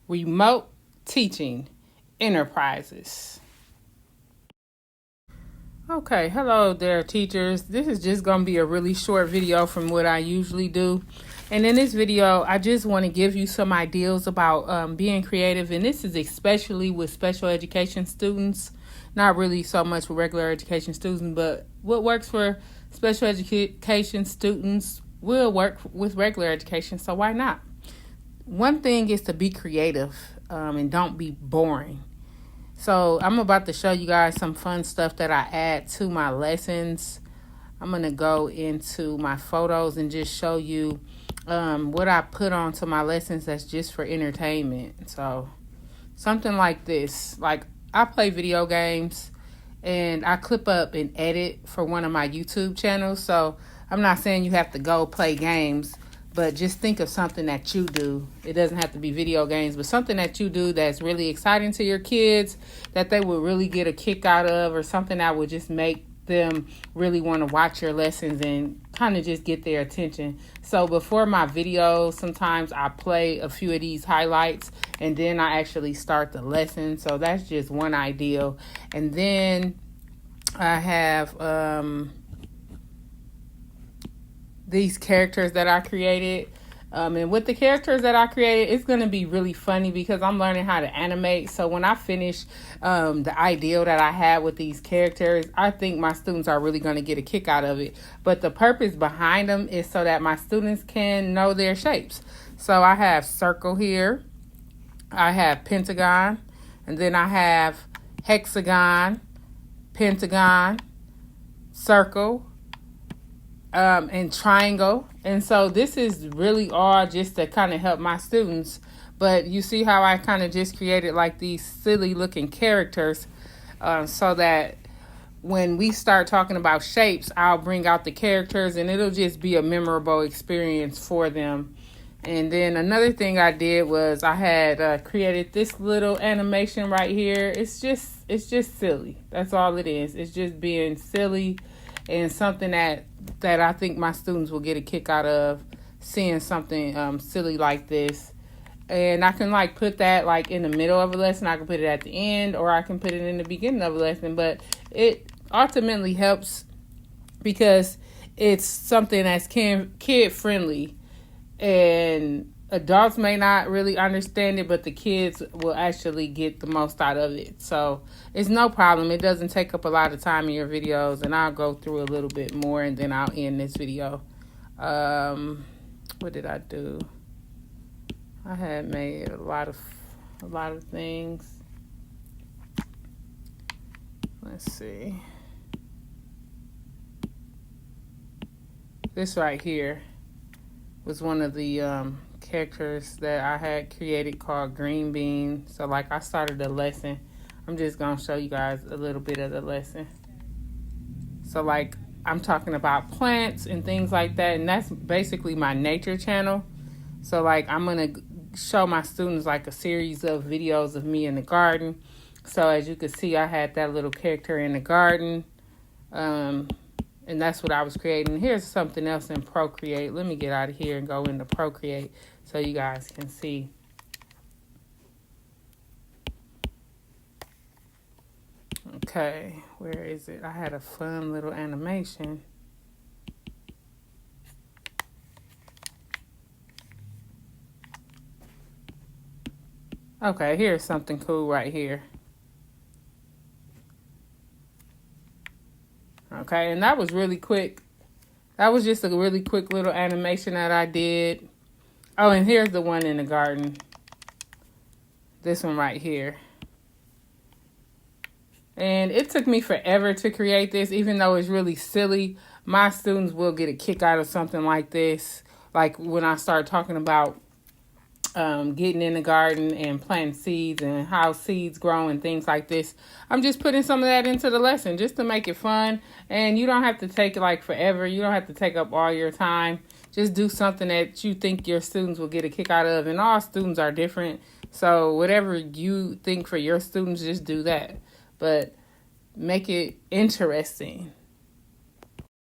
remote teaching enterprises. Okay, hello there, teachers. This is just going to be a really short video from what I usually do. And in this video, I just want to give you some ideas about being creative. And this is especially with special education students. Not really so much with regular education students, but what works for special education students will work with regular education. So why not? One thing is to be creative and don't be boring. So I'm about to show you guys some fun stuff that I add to my lessons. I'm going to go into my photos and just show you what I put onto my lessons that's just for entertainment. So something like this. Like, I play video games and I clip up and edit for one of my YouTube channels. So I'm not saying you have to go play games, but just think of something that you do. It doesn't have to be video games, but something that you do that's really exciting to your kids, that they would really get a kick out of, or something that would just make them really want to watch your lessons and kind of just get their attention. So before my videos, sometimes I play a few of these highlights and then I actually start the lesson. So that's just one ideal. And then I have these characters that I created. And with the characters that I created, it's going to be really funny because I'm learning how to animate. So when I finish the ideal that I had with these characters, I think my students are really going to get a kick out of it. But the purpose behind them is so that my students can know their shapes. So I have circle here, I have pentagon, and then I have hexagon, pentagon, circle, and triangle. And so this is really all just to kind of help my students. But you see how I kind of just created like these silly looking characters so that when we start talking about shapes, I'll bring out the characters and it'll just be a memorable experience for them. And then another thing I did was I had created this little animation right here. It's just silly. That's all it is. It's just being silly and something that I think my students will get a kick out of, seeing something silly like this. And I can like put that like in the middle of a lesson. I can put it at the end, or I can put it in the beginning of a lesson. But it ultimately helps because it's something that's kid friendly, and adults may not really understand it, but the kids will actually get the most out of it. So it's no problem. It doesn't take up a lot of time in your videos, and I'll go through a little bit more and then I'll end this video. What did I do? I had made a lot of things. Let's see. This right here was one of the characters that I had created called Green Bean. So like I started the lesson. I'm just going to show you guys a little bit of the lesson. So like I'm talking about plants and things like that. And that's basically my nature channel. So like I'm going to show my students like a series of videos of me in the garden. So as you can see, I had that little character in the garden. And that's what I was creating. Here's something else in Procreate. Let me get out of here and go into Procreate so you guys can see. Okay, where is it? I had a fun little animation. Okay, here's something cool right here. Okay, and that was really quick. That was just a really quick little animation that I did. Oh, and here's the one in the garden. This one right here. And it took me forever to create this, even though it's really silly. My students will get a kick out of something like this. Like when I start talking about getting in the garden and planting seeds and how seeds grow and things like this. I'm just putting some of that into the lesson just to make it fun. And you don't have to take it like forever. You don't have to take up all your time. Just do something that you think your students will get a kick out of. And all students are different. So whatever you think for your students, just do that. But make it interesting.